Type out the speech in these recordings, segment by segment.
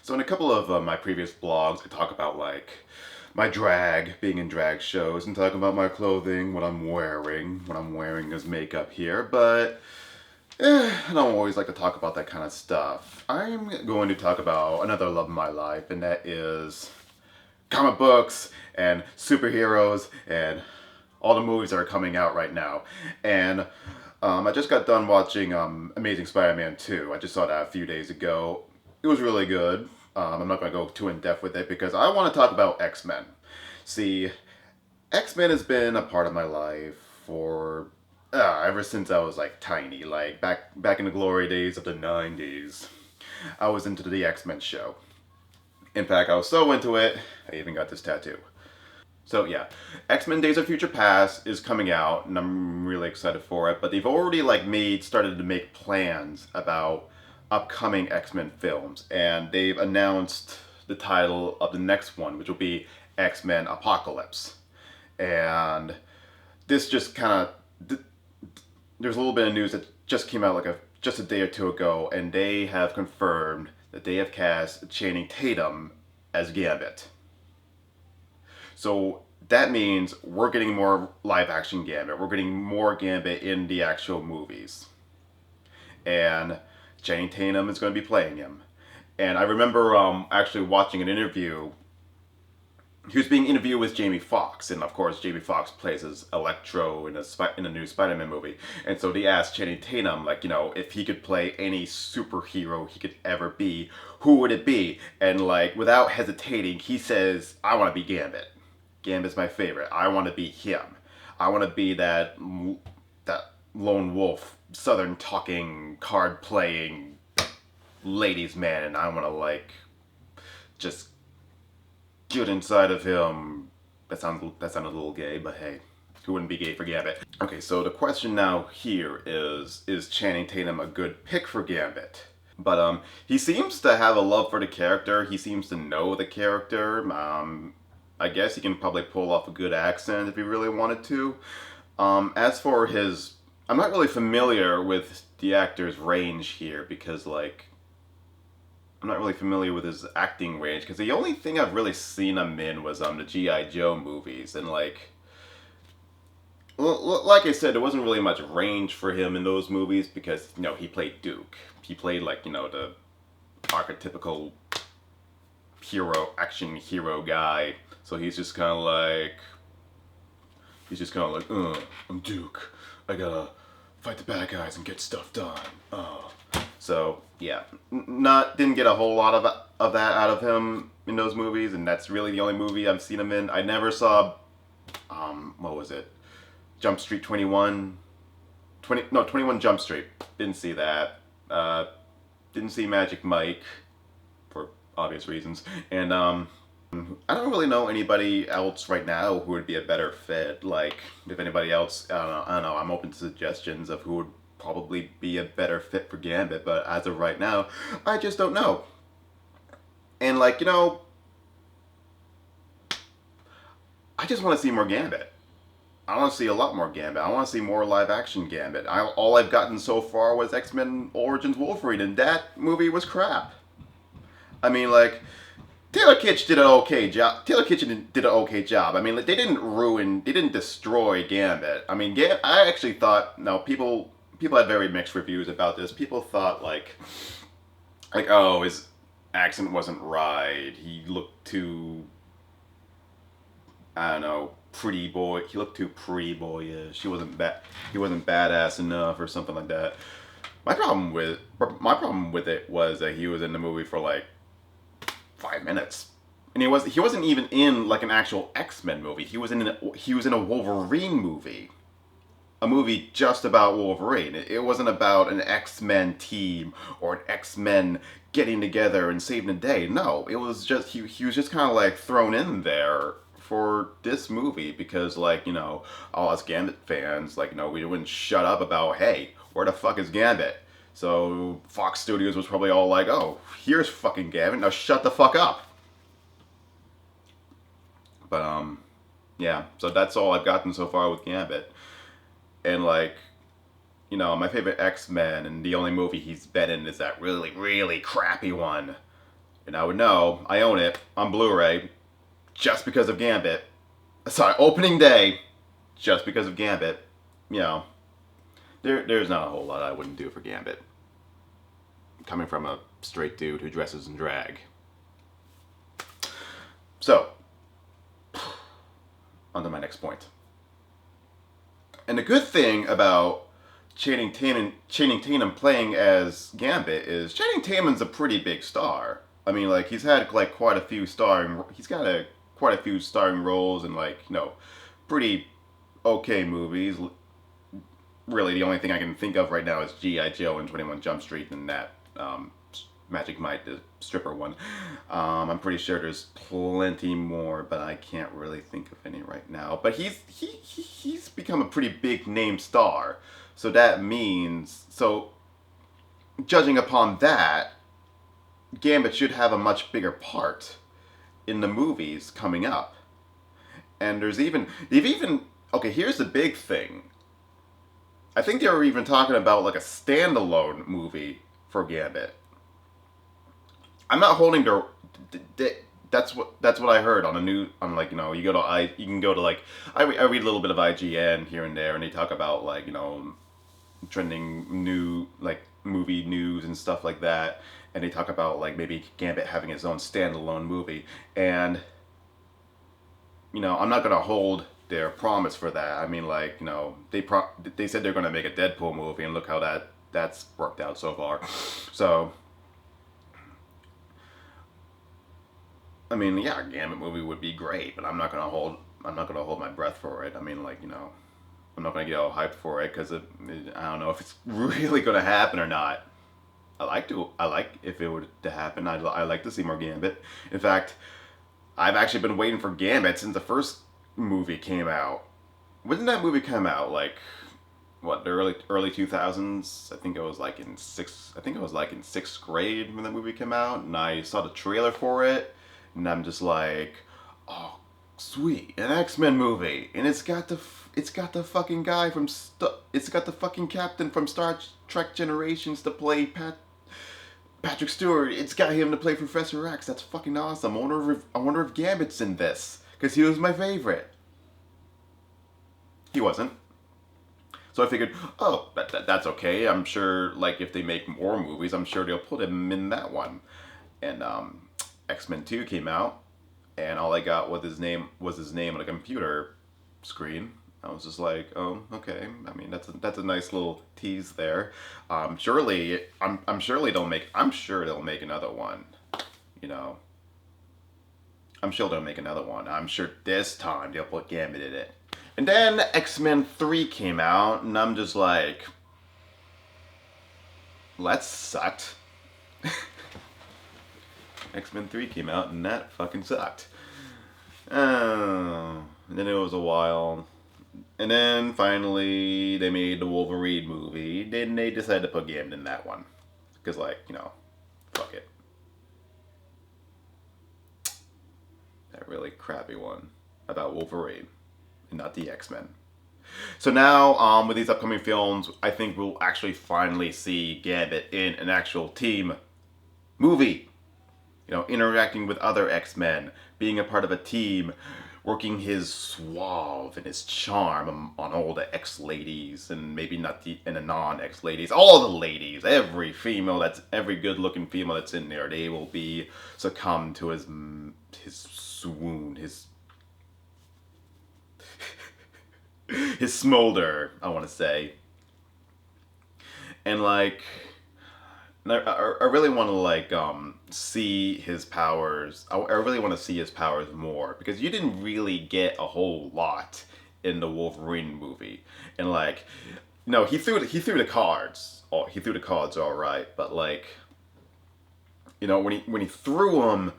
So in a couple of my previous blogs, I talk about like my drag, being in drag shows, and talk about my clothing, what I'm wearing. What I'm wearing is makeup here, but I don't always like to talk about that kind of stuff. I'm going to talk about another love of my life, and that is comic books and superheroes and all the movies that are coming out right now. And I just got done watching Amazing Spider-Man 2. I just saw that a few days ago. It was really good. I'm not going to go too in depth with it because I want to talk about X-Men. See, X-Men has been a part of my life for ever since I was like tiny, like back in the glory days of the 90s. I was into the X-Men show. In fact, I was so into it, I even got this tattoo. So yeah, X-Men Days of Future Past is coming out, and I'm really excited for it. But they've already started to make plans about upcoming X-Men films, and they've announced the title of the next one, which will be X-Men Apocalypse. And this just kind of there's a little bit of news that just came out just a day or two ago, and they have confirmed that they have cast Channing Tatum as Gambit. So that means we're getting more live action Gambit. We're getting more Gambit in the actual movies. And Channing Tatum is going to be playing him. And I remember actually watching an interview. He was being interviewed with Jamie Foxx, and of course Jamie Foxx plays as Electro in a new Spider-Man movie. And so they asked Channing Tatum, if he could play any superhero he could ever be, who would it be? And without hesitating, he says, "I want to be Gambit. Gambit's my favorite. I want to be him. I want to be that lone wolf, southern talking, card playing ladies man, and I want to just get inside of him." That sounded a little gay, but hey, who wouldn't be gay for Gambit? Okay, so the question now here is Channing Tatum a good pick for Gambit? But he seems to have a love for the character. He seems to know the character. I guess he can probably pull off a good accent if he really wanted to. As for his, I'm not really familiar with the actor's range here because I'm not really familiar with his acting range because the only thing I've really seen him in was the G.I. Joe movies, and like I said, there wasn't really much range for him in those movies because he played Duke. He played the archetypical action hero guy. So he's just kind of I'm Duke. I gotta fight the bad guys and get stuff done. So yeah, didn't get a whole lot of that out of him in those movies, and that's really the only movie I've seen him in. I never saw, what was it? Jump Street 21? 21 Jump Street. Didn't see that. Didn't see Magic Mike, for obvious reasons. And I don't really know anybody else right now who would be a better fit. If anybody else, I don't know. I'm open to suggestions of who would probably be a better fit for Gambit, but as of right now, I just don't know. And I just want to see more Gambit. I want to see a lot more Gambit. I want to see more live action Gambit. All I've gotten so far was X-Men Origins Wolverine, and that movie was crap. I mean, Taylor Kitsch did an okay job. I mean, they didn't destroy Gambit. I mean, I actually thought, people had very mixed reviews about this. People thought oh, his accent wasn't right. He looked too, I don't know, pretty boy. He looked too pretty boyish. He wasn't badass enough or something like that. My problem with it was that he was in the movie for 5 minutes, and he wasn't even in an actual X-Men movie. He was in a Wolverine movie, a movie just about Wolverine. It wasn't about an X-Men team or an X-Men getting together and saving the day. No, it was just he was just kind of thrown in there for this movie because all us Gambit fans we wouldn't shut up about, hey, where the fuck is Gambit? So Fox Studios was probably all oh, here's fucking Gambit, now shut the fuck up. But yeah, so that's all I've gotten so far with Gambit. And my favorite X-Men, and the only movie he's been in is that really, really crappy one. and I would know I own it on Blu-ray just because of Gambit. Sorry, opening day, just because of Gambit. You know, there's not a whole lot I wouldn't do for Gambit. Coming from a straight dude who dresses in drag. So, on to my next point. And the good thing about Channing Tatum playing as Gambit is Channing Tatum's a pretty big star. I mean, like he's had like quite a few quite a few starring roles in like pretty okay movies. Really, the only thing I can think of right now is G.I. Joe and 21 Jump Street and that Magic Mike, the stripper one. I'm pretty sure there's plenty more, but I can't really think of any right now. But he's become a pretty big name star, so that means judging upon that, Gambit should have a much bigger part in the movies coming up. And they've even okay. Here's the big thing. I think they were even talking about like a standalone movie for Gambit. I'm not holding their. That's what I heard on the new on like you can go to like I read a little bit of IGN here and there, and they talk about like trending new like movie news and stuff like that, and they talk about like maybe Gambit having its own standalone movie, and I'm not gonna hold their promise for that. I mean, like they said they're gonna make a Deadpool movie, and look how that's worked out so far. So, I mean, yeah, a Gambit movie would be great, but I'm not gonna hold my breath for it. I mean, like I'm not gonna get all hyped for it because I don't know if it's really gonna happen or not. I like if it were to happen. I like to see more Gambit. In fact, I've actually been waiting for Gambit since the first movie came out. When did that movie come out? Like, what, the early 2000s? I think it was like in sixth grade when that movie came out, and I saw the trailer for it, and I'm just like, oh, sweet, an X-Men movie, and it's got the fucking guy from it's got the fucking captain from Star Trek Generations to play Patrick Stewart. It's got him to play Professor X. That's fucking awesome. I wonder if Gambit's in this because he was my favorite. He wasn't. So I figured, oh, that's okay. I'm sure, like, if they make more movies, I'm sure they'll put him in that one. And X-Men 2 came out, and all I got was his name on a computer screen. I was just like, oh, okay. I mean, that's a nice little tease there. I'm sure they'll make another one. I'm sure they'll make another one. I'm sure this time they'll put Gambit in it. And then X-Men 3 came out, and I'm just like, well, that sucked. X-Men 3 came out, and that fucking sucked. Oh, and then it was a while. And then finally, they made the Wolverine movie. Then they decided to put Gambit in that one. Because, like, fuck it. That really crappy one about Wolverine and not the X-Men. So now, with these upcoming films, I think we'll actually finally see Gambit in an actual team movie. Interacting with other X-Men, being a part of a team, working his suave and his charm on all the X-ladies, and maybe not the non-X-ladies, all the ladies, every good-looking female that's in there, they will be succumb to his swoon, his smolder, I want to say. And like, I really want to like see his powers. I really want to see his powers more because you didn't really get a whole lot in the Wolverine movie. And like, no, he threw the cards. Oh, he threw the cards all right, but like, when he threw them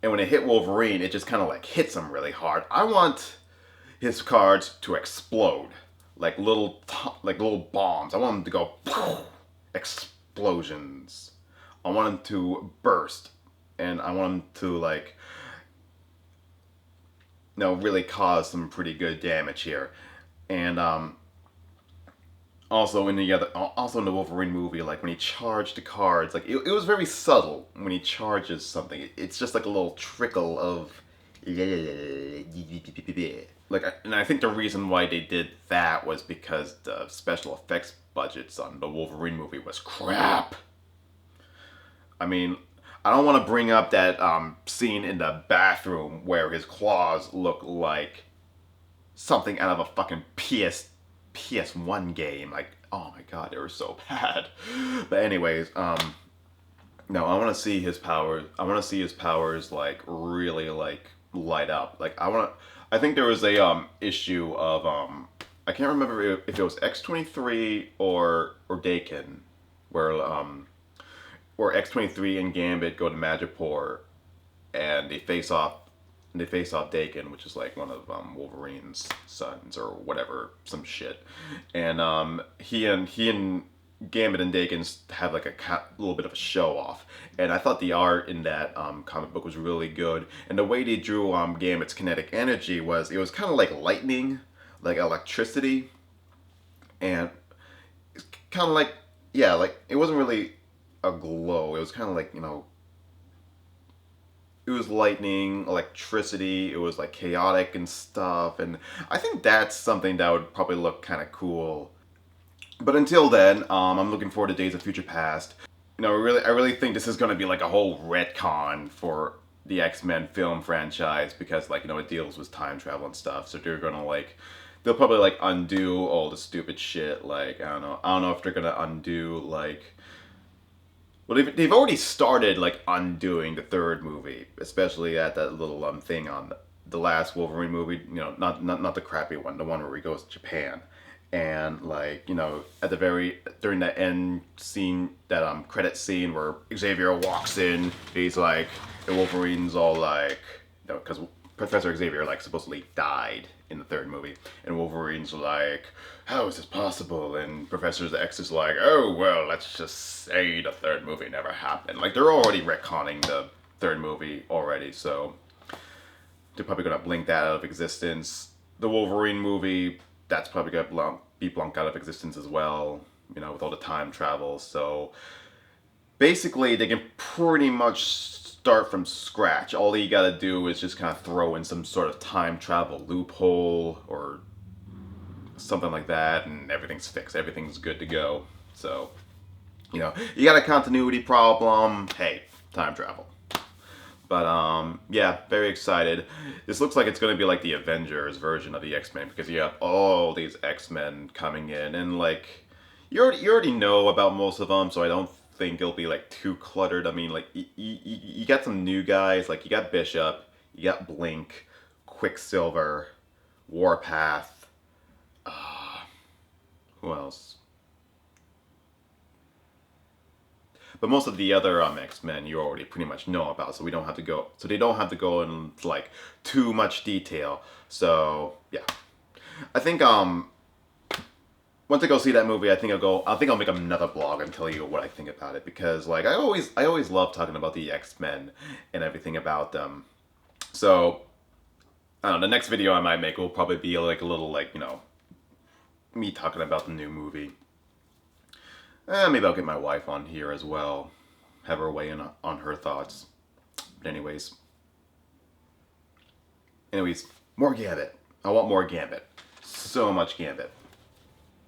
and when it hit Wolverine, it just kind of like hits him really hard. I want his cards to explode like little bombs. I want them to go explosions. I want them to burst, and I want them to like really cause some pretty good damage here. And Also in the Wolverine movie, like when he charged the cards, like it was very subtle when he charges something. It's just like a little trickle of like, and I think the reason why they did that was because the special effects budgets on the Wolverine movie was crap. I mean, I don't want to bring up that scene in the bathroom where his claws look like something out of a fucking PS1 game. Like, oh my god, they were so bad. But anyways, no, I want to see his powers. I want to see his powers like really like light up. Like I think there was a issue of I can't remember if it was X-23 or Dakin, where X-23 and Gambit go to Madripoor, and they face off. They face off Dakin, which is like one of Wolverine's sons or whatever, some shit. And he and Gambit and Dakin have like a little bit of a show off. And I thought the art in that comic book was really good. And the way they drew Gambit's kinetic energy was, it was kind of like lightning, like electricity, and it's kind of like, yeah, like it wasn't really a glow. It was kind of like, it was lightning, electricity, it was like chaotic and stuff, and I think that's something that would probably look kind of cool. But until then, I'm looking forward to Days of Future Past. I really think this is going to be like a whole retcon for the X-Men film franchise, because like, it deals with time travel and stuff, so they're gonna like, they'll probably like undo all the stupid shit, like, I don't know if they're gonna undo like, well, they've already started like undoing the third movie, especially at that little thing on the last Wolverine movie. Not the crappy one, the one where he goes to Japan, and like, at the during the end scene, that credit scene where Xavier walks in, he's like, and Wolverine's all like, because Professor Xavier like supposedly died in the third movie, and Wolverine's like, how is this possible? And Professor X is like, oh well, let's just say the third movie never happened. Like, they're already retconning the third movie already, so they're probably gonna blink that out of existence. The Wolverine movie, that's probably gonna be blunked out of existence as well, with all the time travel. So basically, they can pretty much start from scratch. All you gotta do is just kind of throw in some sort of time travel loophole or something like that, and everything's fixed. Everything's good to go. So, you got a continuity problem. Hey, time travel. But yeah, very excited. This looks like it's going to be like the Avengers version of the X-Men, because you have all these X-Men coming in, and like, you already know about most of them, so I don't think it'll be like too cluttered. I mean, like, you got some new guys, like you got Bishop, you got Blink, Quicksilver, Warpath. Who else? But most of the other X-Men you already pretty much know about, so we don't have to go. So they don't have to go in like too much detail. So yeah, I think once I go see that movie, I think I'll make another blog and tell you what I think about it, because like I always love talking about the X-Men and everything about them. So I don't know, the next video I might make will probably be like a little like, me talking about the new movie. Maybe I'll get my wife on here as well, have her weigh in on her thoughts. But anyways, more Gambit. I want more Gambit. So much Gambit.